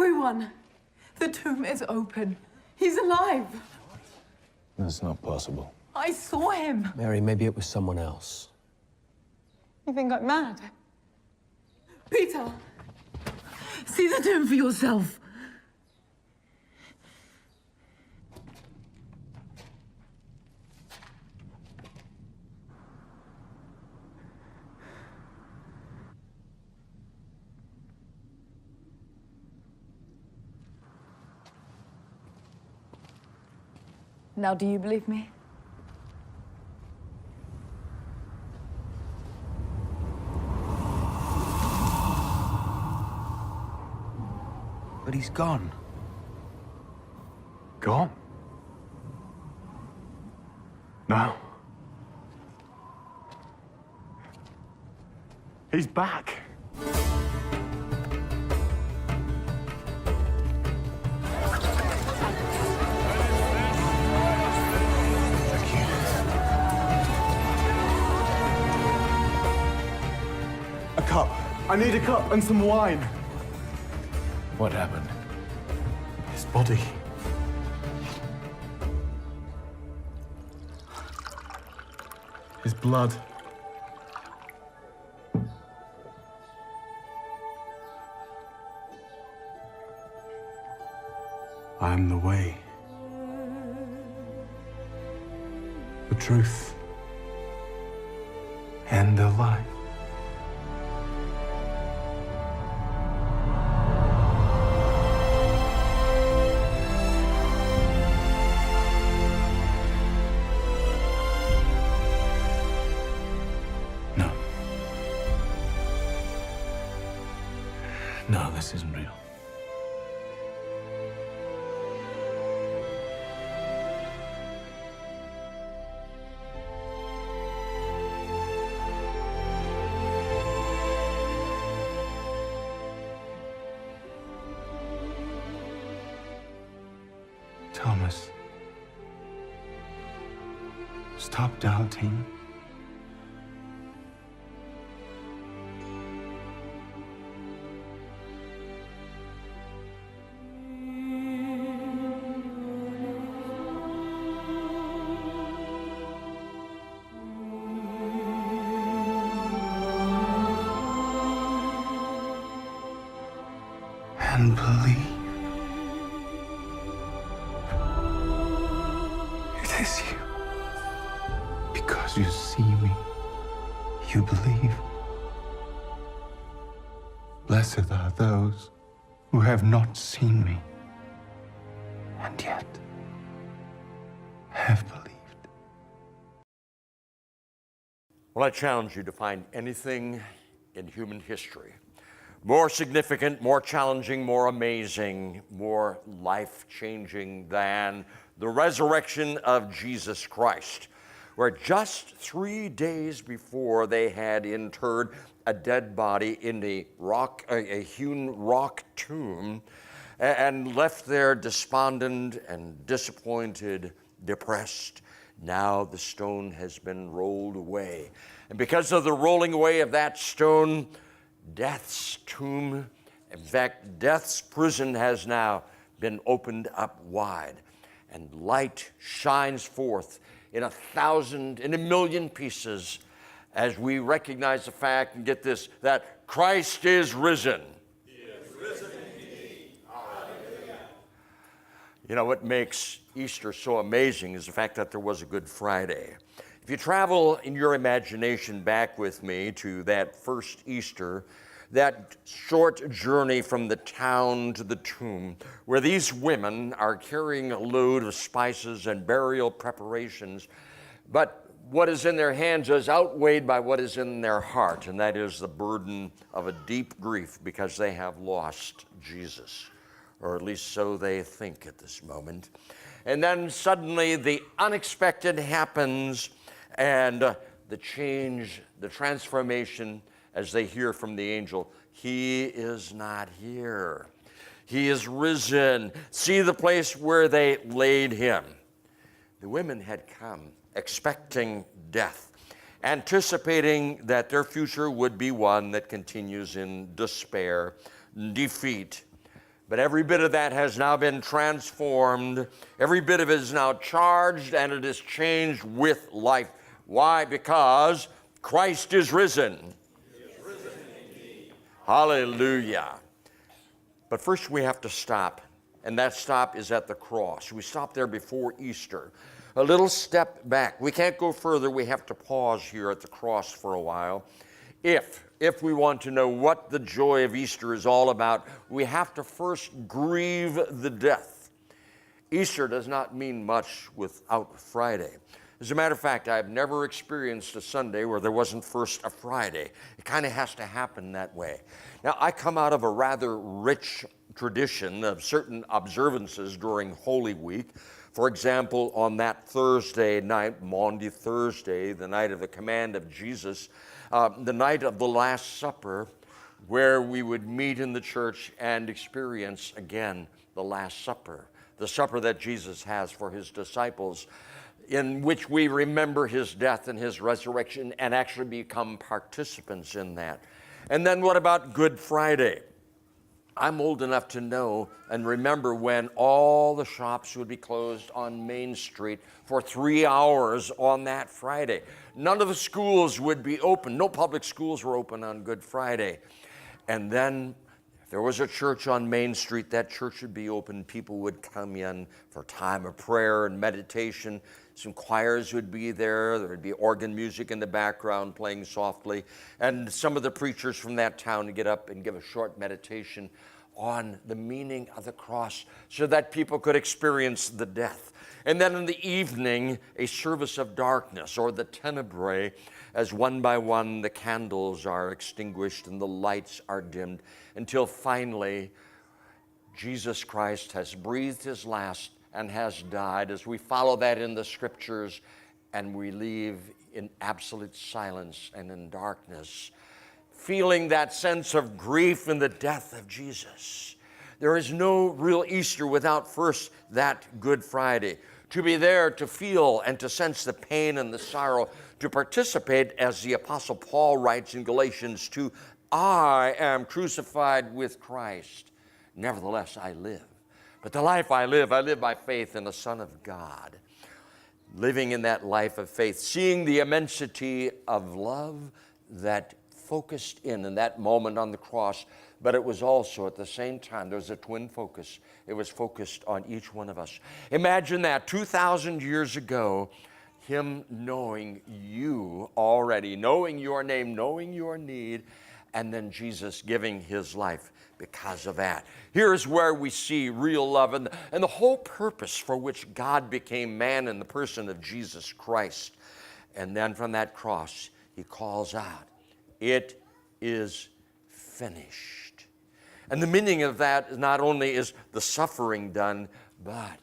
Everyone! The tomb is open. He's alive. That's not possible. I saw him. Mary, maybe it was someone else. You think I'm mad? Peter! See the tomb for yourself. Now, do you believe me? But he's gone. Gone? No. He's back. A cup. I need a cup and some wine. What happened? His body. His blood. I am the way, the truth, and the life. No. No, this isn't real. Thomas, stop doubting. And believe. It is you. Because you see me, you believe. Blessed are those who have not seen me, and yet have believed. Well, I challenge you to find anything in human history more significant, more challenging, more amazing, more life-changing than the resurrection of Jesus Christ, where just 3 days before they had interred a dead body in a hewn rock tomb and left there despondent and disappointed, depressed. Now the stone has been rolled away. And because of the rolling away of that stone, death's tomb, in fact, death's prison has now been opened up wide, and light shines forth in 1,000, in 1,000,000 pieces as we recognize the fact, and get this, that Christ is risen. He is risen indeed. Hallelujah. You know, what makes Easter so amazing is the fact that there was a Good Friday. If you travel in your imagination back with me to that first Easter, that short journey from the town to the tomb, where these women are carrying a load of spices and burial preparations, but what is in their hands is outweighed by what is in their heart, and that is the burden of a deep grief because they have lost Jesus, or at least so they think at this moment. And then suddenly the unexpected happens, and the change, the transformation, as they hear from the angel, he is not here. He is risen. See the place where they laid him. The women had come expecting death, anticipating that their future would be one that continues in despair, defeat. But every bit of that has now been transformed. Every bit of it is now charged, and it is changed with life. Why? Because Christ is risen. He is risen indeed. Hallelujah. But first we have to stop, and that stop is at the cross. We stop there before Easter. A little step back. We can't go further. We have to pause here at the cross for a while. If we want to know what the joy of Easter is all about, we have to first grieve the death. Easter does not mean much without Friday. As a matter of fact, I've never experienced a Sunday where there wasn't first a Friday. It kind of has to happen that way. Now, I come out of a rather rich tradition of certain observances during Holy Week. For example, on that Thursday night, Maundy Thursday, the night of the command of Jesus, the night of the Last Supper, where we would meet in the church and experience again the Last Supper, the supper that Jesus has for his disciples, in which we remember his death and his resurrection and actually become participants in that. And then what about Good Friday? I'm old enough to know and remember when all the shops would be closed on Main Street for 3 hours on that Friday. None of the schools would be open. No public schools were open on Good Friday. And then if there was a church on Main Street, that church would be open. People would come in for time of prayer and meditation. Some choirs would be there. There would be organ music in the background playing softly. And some of the preachers from that town would get up and give a short meditation on the meaning of the cross so that people could experience the death. And then in the evening, a service of darkness, or the tenebrae, as one by one the candles are extinguished and the lights are dimmed, until finally Jesus Christ has breathed his last and has died, as we follow that in the scriptures, and we leave in absolute silence and in darkness, feeling that sense of grief in the death of Jesus. There is no real Easter without first that Good Friday. To be there to feel and to sense the pain and the sorrow, to participate, as the Apostle Paul writes in Galatians 2, I am crucified with Christ. Nevertheless, I live. But the life I live by faith in the Son of God. Living in that life of faith, seeing the immensity of love that focused in that moment on the cross, but it was also at the same time, there was a twin focus. It was focused on each one of us. Imagine that 2,000 years ago, him knowing you already, knowing your name, knowing your need, and then Jesus giving his life because of that. Here's where we see real love and the whole purpose for which God became man in the person of Jesus Christ. And then from that cross, he calls out, it is finished. And the meaning of that is not only is the suffering done, but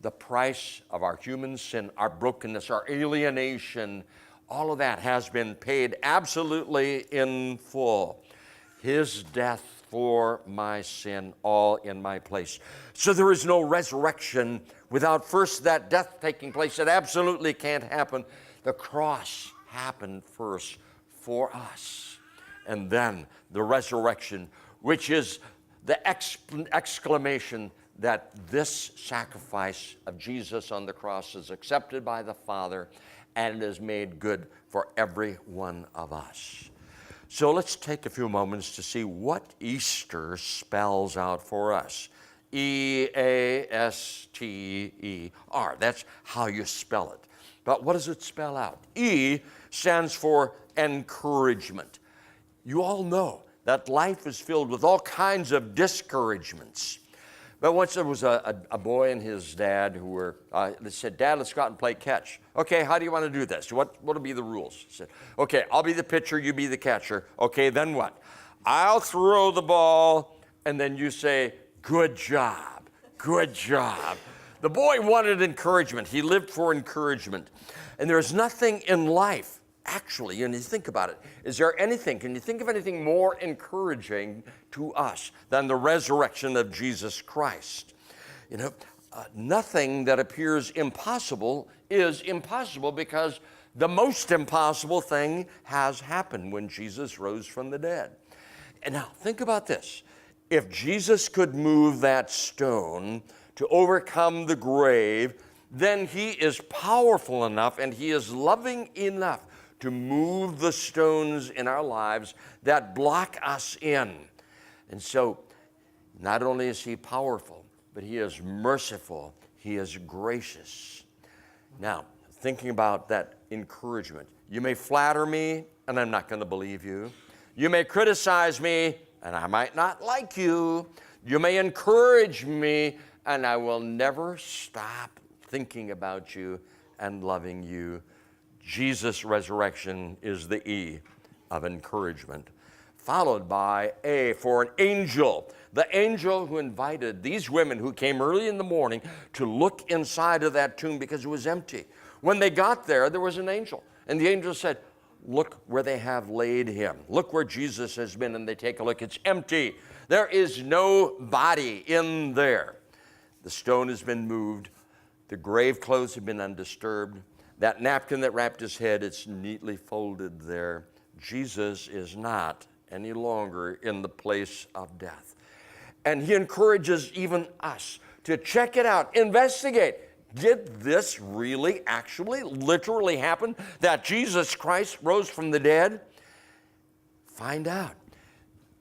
the price of our human sin, our brokenness, our alienation, all of that has been paid absolutely in full. His death for my sin, all in my place. So there is no resurrection without first that death taking place. It absolutely can't happen. The cross happened first for us. And then the resurrection, which is the exclamation that this sacrifice of Jesus on the cross is accepted by the Father and is made good for every one of us. So let's take a few moments to see what Easter spells out for us. E-A-S-T-E-R. That's how you spell it. But what does it spell out? E stands for encouragement. You all know that life is filled with all kinds of discouragements. But once there was a boy and his dad who were, they said, Dad, let's go out and play catch. Okay, how do you want to do this? What will be the rules? He said, okay, I'll be the pitcher, you be the catcher. Okay, then what? I'll throw the ball, and then you say, good job, good job. The boy wanted encouragement. He lived for encouragement. And there's nothing in life, actually, and you think about it, is there anything, can you think of anything more encouraging to us than the resurrection of Jesus Christ? You know, nothing that appears impossible is impossible because the most impossible thing has happened when Jesus rose from the dead. And now, think about this. If Jesus could move that stone to overcome the grave, then he is powerful enough and he is loving enough to move the stones in our lives that block us in. And so, not only is he powerful, but he is merciful, he is gracious. Now, thinking about that encouragement, you may flatter me and I'm not going to believe you. You may criticize me and I might not like you. You may encourage me and I will never stop thinking about you and loving you. Jesus' resurrection is the E of encouragement, followed by A for an angel. The angel who invited these women who came early in the morning to look inside of that tomb because it was empty. When they got there, there was an angel. And the angel said, look where they have laid him. Look where Jesus has been. And they take a look. It's empty. There is no body in there. The stone has been moved. The grave clothes have been undisturbed. That napkin that wrapped his head, it's neatly folded there. Jesus is not any longer in the place of death. And he encourages even us to check it out, investigate. Did this really, actually, literally happen? That Jesus Christ rose from the dead? Find out.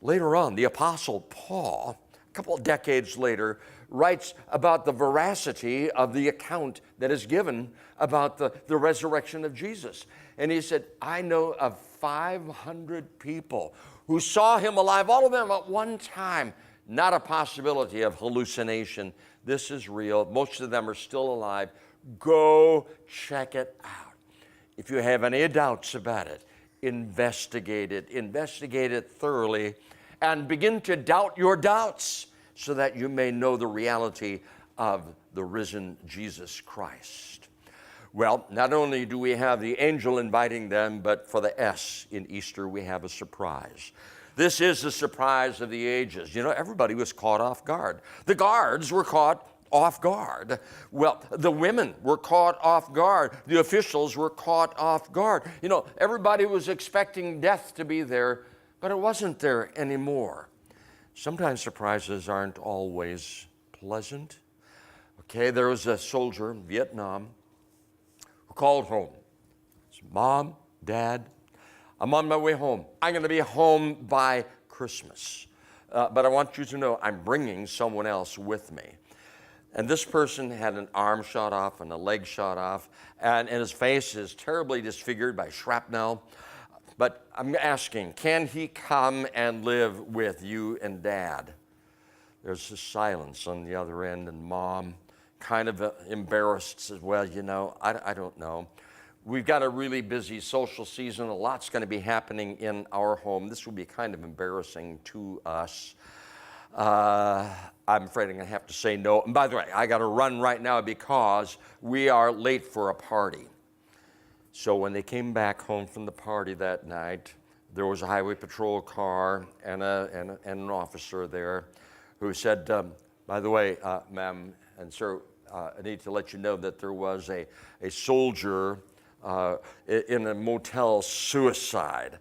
Later on, the Apostle Paul, a couple of decades later, writes about the veracity of the account that is given about the resurrection of Jesus. And he said, I know of 500 people who saw him alive, all of them at one time. Not a possibility of hallucination. This is real. Most of them are still alive. Go check it out. If you have any doubts about it, investigate it thoroughly, and begin to doubt your doubts so that you may know the reality of the risen Jesus Christ. Well, not only do we have the angel inviting them, but for the S in Easter, we have a surprise. This is the surprise of the ages. You know, everybody was caught off guard. The guards were caught off guard. Well, the women were caught off guard. The officials were caught off guard. You know, everybody was expecting death to be there, but it wasn't there anymore. Sometimes surprises aren't always pleasant. Okay, there was a soldier in Vietnam who called home. He said, Mom, Dad, I'm on my way home. I'm going to be home by Christmas. But I want you to know I'm bringing someone else with me. And this person had an arm shot off and a leg shot off, and his face is terribly disfigured by shrapnel. But I'm asking, can he come and live with you and Dad? There's a silence on the other end, and Mom, kind of embarrassed, says, well, you know, I don't know. We've got a really busy social season. A lot's going to be happening in our home. This will be kind of embarrassing to us. I'm afraid I'm going to have to say no. And by the way, I got to run right now because we are late for a party. So when they came back home from the party that night, there was a highway patrol car and an officer there who said, by the way, ma'am and sir, I need to let you know that there was a soldier in a motel suicide.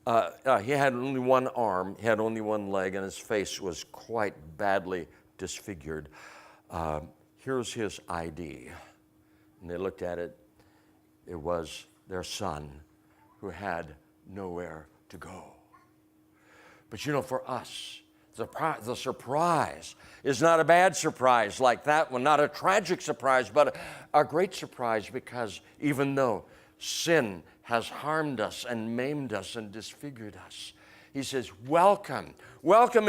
He had only one arm, he had only one leg, and his face was quite badly disfigured. Here's his ID. And they looked at it. It was their son who had nowhere to go. But you know, for us, the surprise is not a bad surprise like that one, not a tragic surprise, but a great surprise, because even though sin has harmed us and maimed us and disfigured us, he says, welcome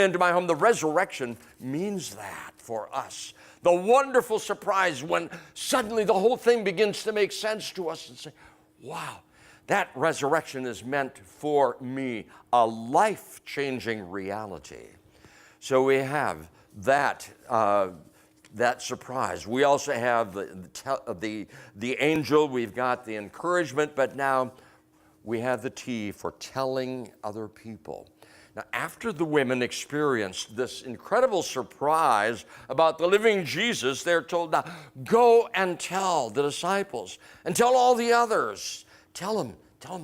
into my home. The resurrection means that for us. The wonderful surprise when suddenly the whole thing begins to make sense to us and say, wow, that resurrection is meant for me, a life-changing reality. So we have that surprise. We also have the angel. We've got the encouragement, but now we have the T for telling other people. Now, after the women experienced this incredible surprise about the living Jesus, they're told, now go and tell the disciples and tell all the others. Tell them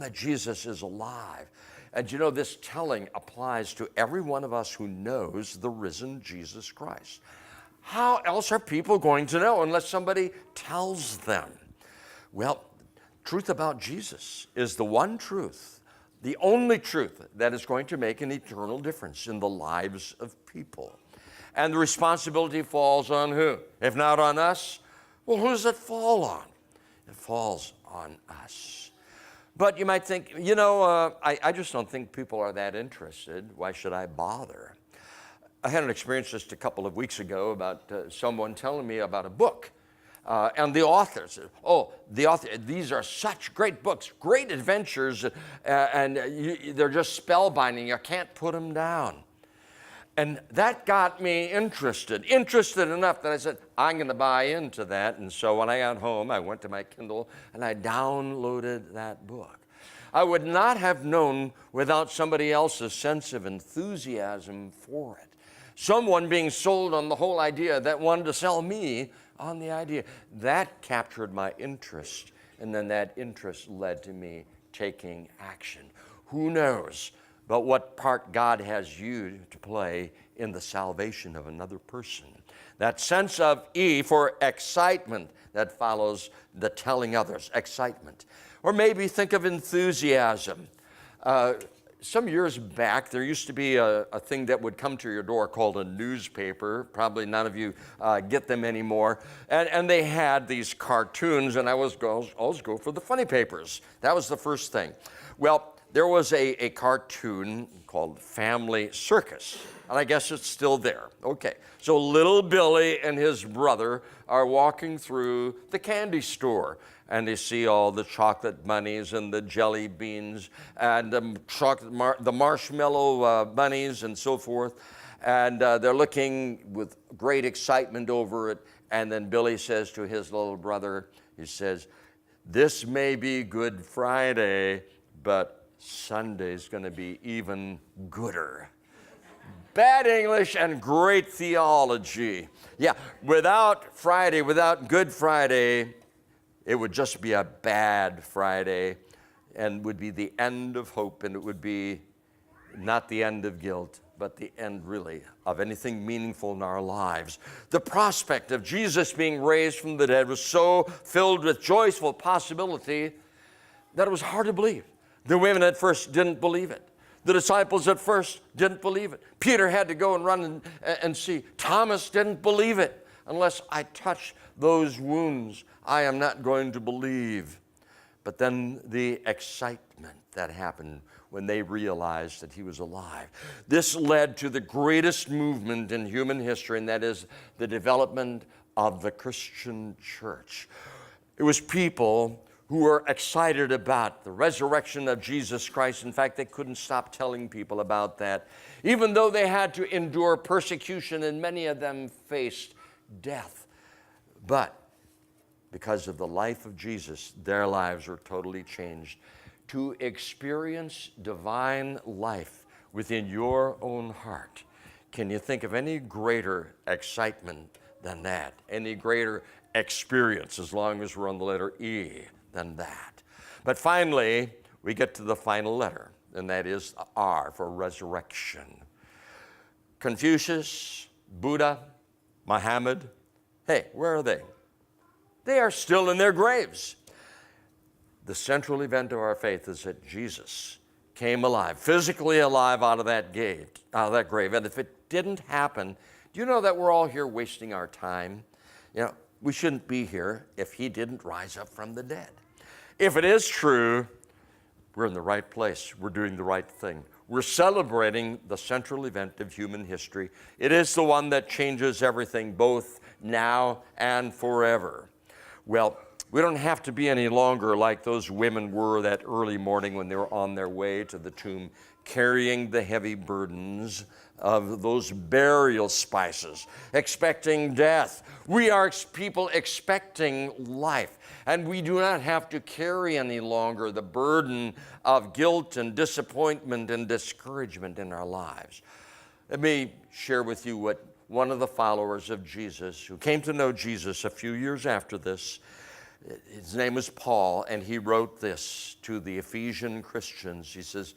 that Jesus is alive. And you know, this telling applies to every one of us who knows the risen Jesus Christ. How else are people going to know unless somebody tells them? Well, truth about Jesus is the one truth, the only truth that is going to make an eternal difference in the lives of people. And the responsibility falls on who? If not on us, well, who does it fall on? It falls on us. But you might think, you know, I just don't think people are that interested. Why should I bother? I had an experience just a couple of weeks ago about someone telling me about a book. And the author said, these are such great books, great adventures, and they're just spellbinding. You can't put them down. And that got me interested enough that I said, I'm going to buy into that. And so when I got home, I went to my Kindle and I downloaded that book. I would not have known without somebody else's sense of enthusiasm for it. Someone being sold on the whole idea that wanted to sell me on the idea. That captured my interest, and then that interest led to me taking action. Who knows but what part God has you to play in the salvation of another person. That sense of E for excitement that follows the telling others, excitement. Or maybe think of enthusiasm. Some years back, there used to be a thing that would come to your door called a newspaper. Probably none of you get them anymore. And they had these cartoons, and I always go for the funny papers. That was the first thing. Well, there was a cartoon called Family Circus, and I guess it's still there. Okay, so little Billy and his brother are walking through the candy store, and they see all the chocolate bunnies and the jelly beans and the marshmallow bunnies and so forth, and they're looking with great excitement over it, and then Billy says to his little brother, he says, "This may be Good Friday, but Sunday's going to be even gooder." Bad English and great theology. Yeah, without Friday, without Good Friday, it would just be a bad Friday and would be the end of hope, and it would be not the end of guilt, but the end really of anything meaningful in our lives. The prospect of Jesus being raised from the dead was so filled with joyful possibility that it was hard to believe. The women at first didn't believe it. The disciples at first didn't believe it. Peter had to go and run and see. Thomas didn't believe it. Unless I touch those wounds, I am not going to believe. But then the excitement that happened when they realized that he was alive. This led to the greatest movement in human history, and that is the development of the Christian church. It was people who were excited about the resurrection of Jesus Christ. In fact, they couldn't stop telling people about that, even though they had to endure persecution, and many of them faced death. But because of the life of Jesus, their lives were totally changed. To experience divine life within your own heart, can you think of any greater excitement than that? Any greater experience, as long as we're on the letter E, than that? But finally, we get to the final letter, and that is R for resurrection. Confucius, Buddha, Muhammad, hey, where are they? They are still in their graves. The central event of our faith is that Jesus came alive, physically alive out of that grave. And if it didn't happen, do you know that we're all here wasting our time? You know, we shouldn't be here if he didn't rise up from the dead. If it is true, we're in the right place. We're doing the right thing. We're celebrating the central event of human history. It is the one that changes everything, both now and forever. Well, we don't have to be any longer like those women were that early morning when they were on their way to the tomb, carrying the heavy burdens of those burial spices, expecting death. We are people expecting life, and we do not have to carry any longer the burden of guilt and disappointment and discouragement in our lives. Let me share with you what one of the followers of Jesus, who came to know Jesus a few years after this, his name was Paul, and he wrote this to the Ephesian Christians. He says,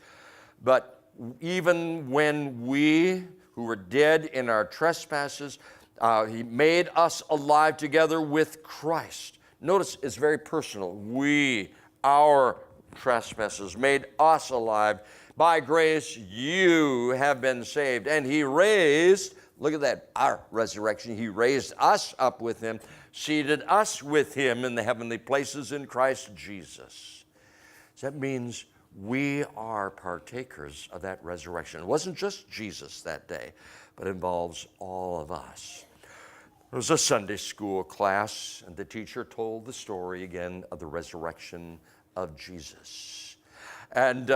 But even when we who were dead in our trespasses, he made us alive together with Christ. Notice it's very personal. We, our trespasses, made us alive. By grace, you have been saved. And he raised, look at that, our resurrection. He raised us up with him, seated us with him in the heavenly places in Christ Jesus. So that means we are partakers of that resurrection. It wasn't just Jesus that day, but it involves all of us. There was a Sunday school class, and the teacher told the story again of the resurrection of Jesus. And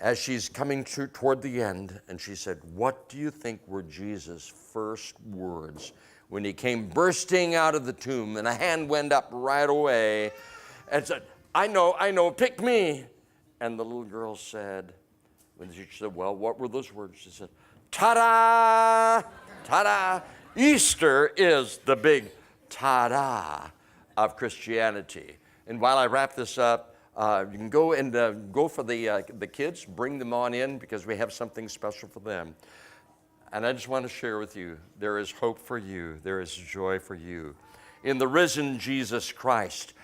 as she's coming toward the end, and she said, what do you think were Jesus' first words when he came bursting out of the tomb? And a hand went up right away and said, I know, pick me. And the little girl said, when the teacher said, well, what were those words? She said, ta-da, ta-da. Easter is the big ta-da of Christianity. And while I wrap this up, you can go and go for the kids, bring them on in because we have something special for them. And I just want to share with you, there is hope for you. There is joy for you in the risen Jesus Christ.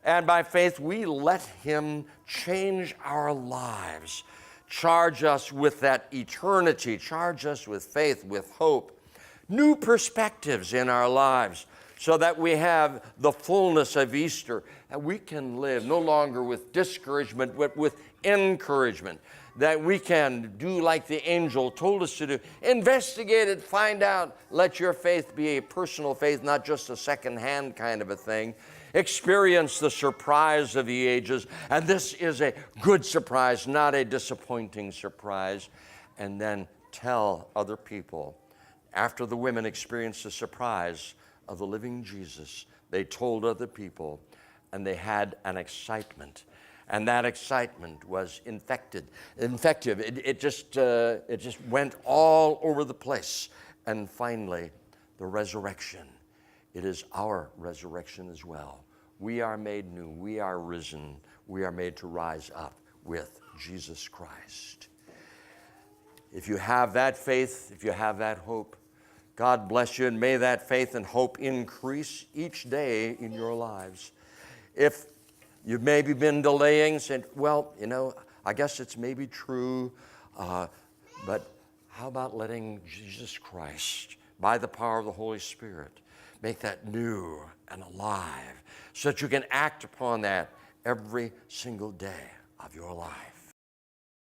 And by faith, we let him change our lives, charge us with that eternity, charge us with faith, with hope, new perspectives in our lives, so that we have the fullness of Easter, and we can live no longer with discouragement, but with encouragement, that we can do like the angel told us to do. Investigate it, find out. Let your faith be a personal faith, not just a second-hand kind of a thing. Experience the surprise of the ages, and this is a good surprise, not a disappointing surprise. And then tell other people. After the women experienced the surprise of the living Jesus, they told other people, and they had an excitement. And that excitement was infective. It just went all over the place. And finally, the resurrection. It is our resurrection as well. We are made new. We are risen. We are made to rise up with Jesus Christ. If you have that faith, if you have that hope, God bless you, and may that faith and hope increase each day in your lives. If you've maybe been delaying, saying, well, I guess it's maybe true, but how about letting Jesus Christ, by the power of the Holy Spirit, make that new and alive so that you can act upon that every single day of your life?